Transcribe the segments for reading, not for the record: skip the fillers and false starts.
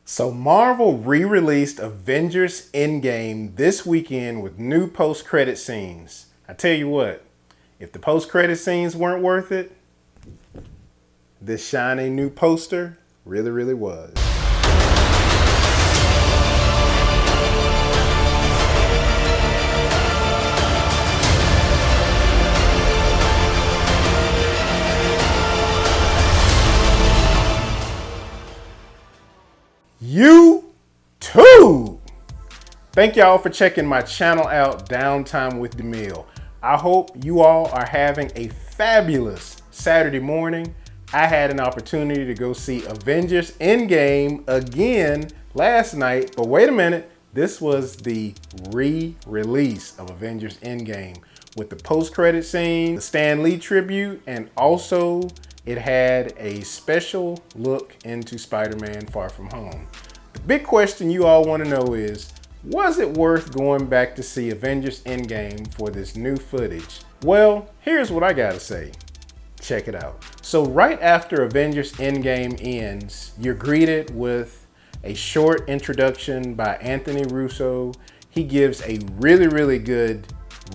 So Marvel re-released Avengers Endgame this weekend with new post-credit scenes. I tell you what, if the post-credit scenes weren't worth it, this shiny new poster really was. YouTube! Thank y'all for checking my channel out, Downtime with DeMille. I hope you all are having a fabulous Saturday morning. I had an opportunity to go see Avengers Endgame again last night, but wait a minute, this was the re-release of Avengers Endgame with the post-credit scene, the Stan Lee tribute, and also it had a special look into Spider-Man Far From Home. The big question you all want to know is, was it worth going back to see Avengers Endgame for this new footage? Well, here's what I gotta say. Check it out. So right after Avengers Endgame ends, you're greeted with a short introduction by Anthony Russo. He gives a really good,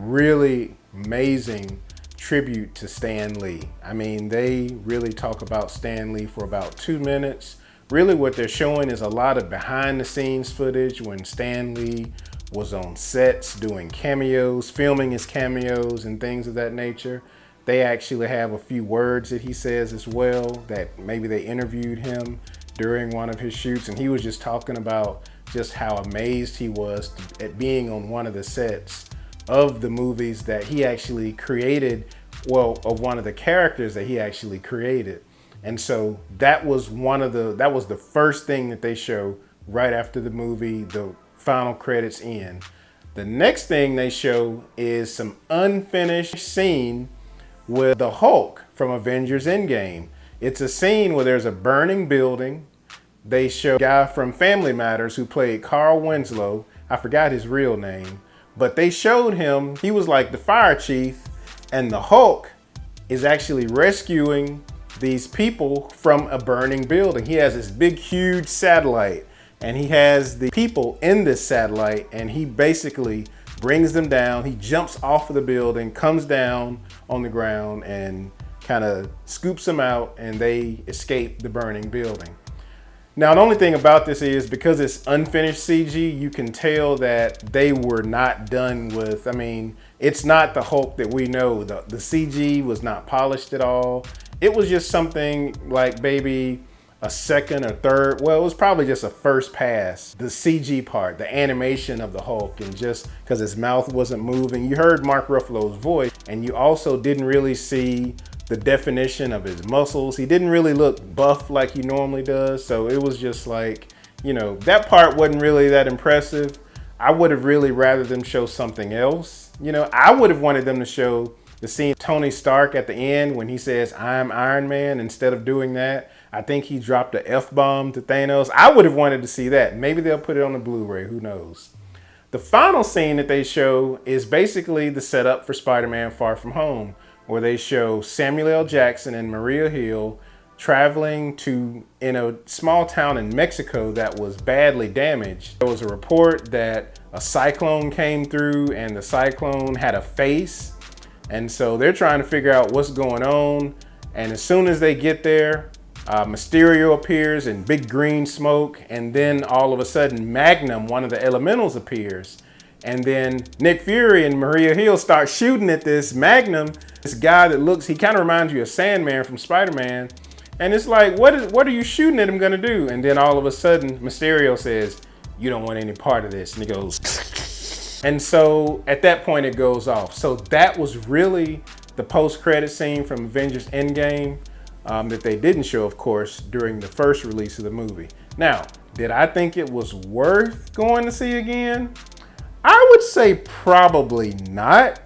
really amazing tribute to Stan Lee. I mean, they really talk about Stan Lee for about 2 minutes. Really what they're showing is a lot of behind the scenes footage when Stan Lee was on sets doing cameos, filming his cameos and things of that nature. They actually have a few words that he says as well, that maybe they interviewed him during one of his shoots, and he was just talking about just how amazed he was at being on one of the sets of the movies that he actually created, well, of one of the characters that he actually created. And so that was the first thing that they show right after the movie, the final credits end. The next thing they show is some unfinished scene with the Hulk from Avengers Endgame. It's a scene where there's a burning building. They show a guy from Family Matters who played Carl Winslow. I forgot his real name, but they showed him, he was like the fire chief, and the Hulk is actually rescuing these people from a burning building. He has this big, huge satellite, and he has the people in this satellite, and he basically brings them down. He jumps off of the building, comes down on the ground, and kind of scoops them out, and they escape the burning building. Now, the only thing about this is because it's unfinished CG, you can tell that they were not done with, I mean, it's not the Hulk that we know. The CG was not polished at all. It was just something like maybe a second or third, well, it was probably just a first pass. The CG part, the animation of the Hulk, and just because his mouth wasn't moving. You heard Mark Ruffalo's voice, and you also didn't really see the definition of his muscles. He didn't really look buff like he normally does. So it was just like, you know, that part wasn't really that impressive. I would have really rather them show something else. You know, I would have wanted them to show the scene of Tony Stark at the end when he says, "I'm Iron Man." Instead of doing that, I think he dropped a F-bomb to Thanos. I would have wanted to see that. Maybe they'll put it on the Blu-ray, who knows. The final scene that they show is basically the setup for Spider-Man Far From Home, where they show Samuel L. Jackson and Maria Hill traveling in a small town in Mexico that was badly damaged. There was a report that a cyclone came through, and the cyclone had a face. And so they're trying to figure out what's going on. And as soon as they get there, Mysterio appears in big green smoke. And then all of a sudden, Magnum, one of the elementals, appears. And then Nick Fury and Maria Hill start shooting at this Magnum, this guy that looks, he kind of reminds you of Sandman from Spider-Man. And it's like, what are you shooting at him gonna do? And then all of a sudden, Mysterio says, "You don't want any part of this." And he goes, and so at that point it goes off. So that was really the post-credit scene from Avengers Endgame that they didn't show, of course, during the first release of the movie. Now, did I think it was worth going to see again? I would say probably not,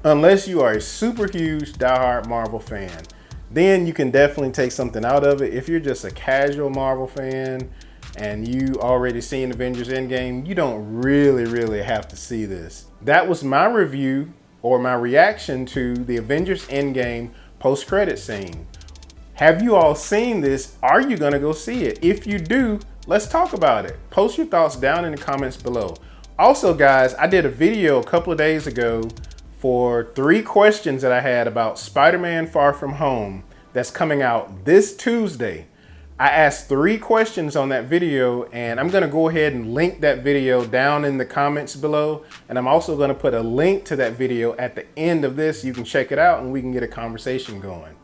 unless you are a super huge diehard Marvel fan. Then you can definitely take something out of it. If you're just a casual Marvel fan and you already seen Avengers Endgame, you don't really have to see this. That was my review or my reaction to the Avengers Endgame post-credit scene. Have you all seen this? Are you gonna go see it? If you do, Let's talk about it. Post your thoughts down in the comments below. Also, guys, I did a video a couple of days ago for 3 questions that I had about Spider-Man Far From Home that's coming out this Tuesday. I asked 3 questions on that video, and I'm gonna go ahead and link that video down in the comments below. And I'm also gonna put a link to that video at the end of this. You can check it out and we can get a conversation going.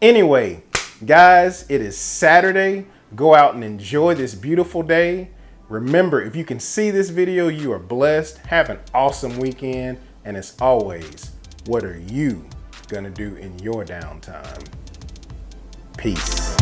Anyway, guys, it is Saturday. Go out and enjoy this beautiful day. Remember, if you can see this video, you are blessed. Have an awesome weekend. And as always, what are you gonna do in your downtime? Peace.